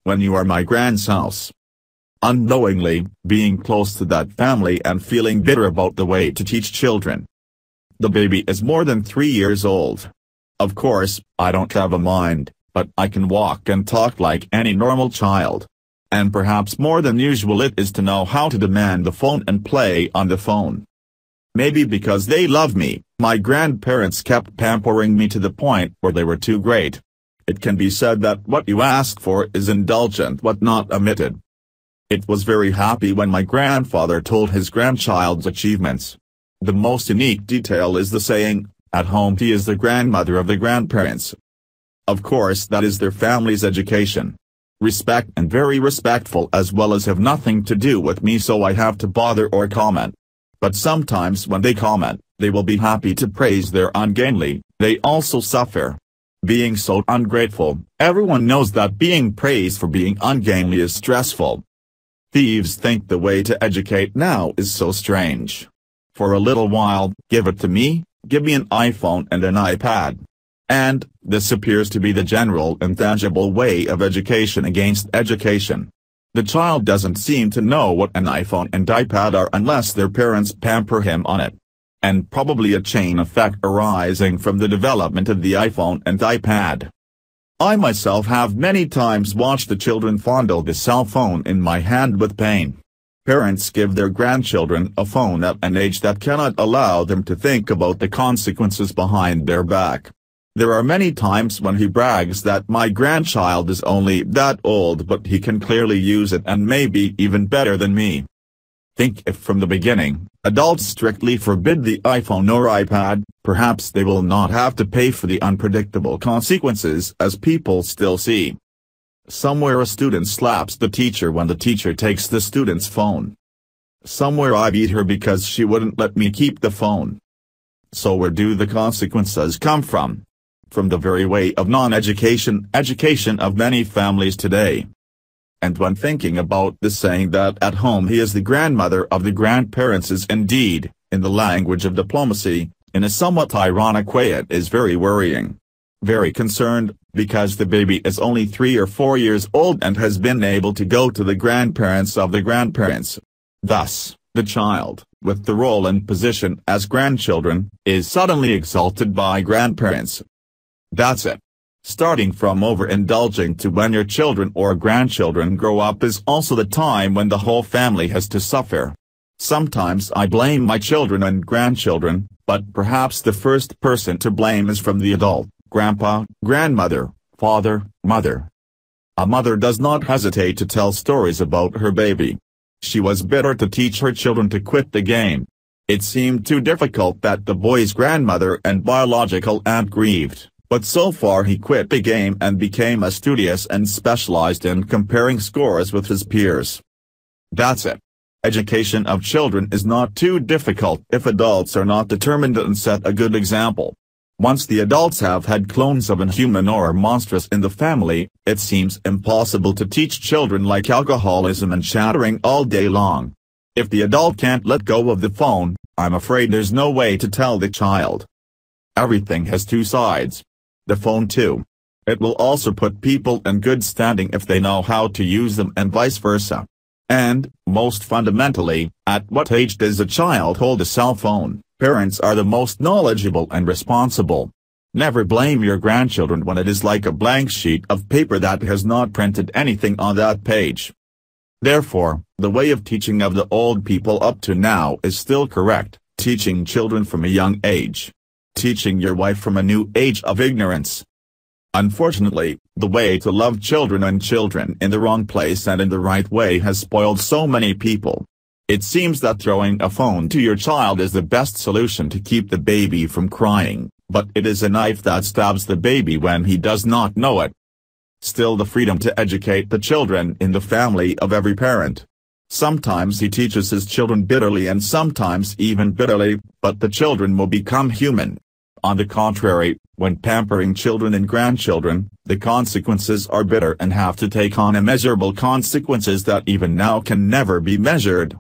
when you are my grand's house. Unknowingly, being close to that family and feeling bitter about the way to teach children. The baby is more than 3 years old. Of course, I don't have a mind, but I can walk and talk like any normal child. And perhaps more than usual it is to know how to demand the phone and play on the phone. Maybe because they love me, my grandparents kept pampering me to the point where they were too great. It can be said that what you ask for is indulgent but not omitted. It was very happy when my grandfather told his grandchild's achievements. The most unique detail is the saying, "At home he is the grandmother of the grandparents." Of course that is their family's education. Respect and very respectful as well as have nothing to do with me, so I have to bother or comment. But sometimes when they comment, they will be happy to praise their ungainly, they also suffer. Being so ungrateful, everyone knows that being praised for being ungainly is stressful. Thieves think the way to educate now is so strange. For a little while, give it to me, give me an iPhone and an iPad. And, this appears to be the general and tangible way of education against education. The child doesn't seem to know what an iPhone and iPad are unless their parents pamper him on it. And probably a chain effect arising from the development of the iPhone and iPad. I myself have many times watched the children fondle the cell phone in my hand with pain. Parents give their grandchildren a phone at an age that cannot allow them to think about the consequences behind their back. There are many times when he brags that my grandchild is only that old but he can clearly use it and maybe even better than me. Think if from the beginning, adults strictly forbid the iPhone or iPad, perhaps they will not have to pay for the unpredictable consequences as people still see. Somewhere a student slaps the teacher when the teacher takes the student's phone. Somewhere I beat her because she wouldn't let me keep the phone. So where do the consequences come from? From the very way of non-education, education of many families today. And when thinking about the saying that at home he is the grandmother of the grandparents is indeed, in the language of diplomacy, in a somewhat ironic way it is very worrying. Very concerned, because the baby is only 3 or 4 years old and has been able to go to the grandparents of the grandparents. Thus, the child, with the role and position as grandchildren, is suddenly exalted by grandparents. That's it. Starting from overindulging to when your children or grandchildren grow up is also the time when the whole family has to suffer. Sometimes I blame my children and grandchildren, but perhaps the first person to blame is from the adult, grandpa, grandmother, father, mother. A mother does not hesitate to tell stories about her baby. She was bitter to teach her children to quit the game. It seemed too difficult that the boy's grandmother and biological aunt grieved. But so far he quit the game and became a studious and specialized in comparing scores with his peers. That's it. Education of children is not too difficult if adults are not determined and set a good example. Once the adults have had clones of an human or monstrous in the family, it seems impossible to teach children like alcoholism and chattering all day long. If the adult can't let go of the phone, I'm afraid there's no way to tell the child. Everything has two sides. The phone too. It will also put people in good standing if they know how to use them and vice versa. And, most fundamentally, at what age does a child hold a cell phone? Parents are the most knowledgeable and responsible. Never blame your grandchildren when it is like a blank sheet of paper that has not printed anything on that page. Therefore, the way of teaching of the old people up to now is still correct, teaching children from a young age. Teaching your wife from a new age of ignorance. Unfortunately, the way to love children and children in the wrong place and in the right way has spoiled so many people. It seems that throwing a phone to your child is the best solution to keep the baby from crying, but it is a knife that stabs the baby when he does not know it. Still, the freedom to educate the children in the family of every parent. Sometimes he teaches his children bitterly and sometimes even bitterly, but the children will become human. On the contrary, when pampering children and grandchildren, the consequences are bitter and have to take on immeasurable consequences that even now can never be measured.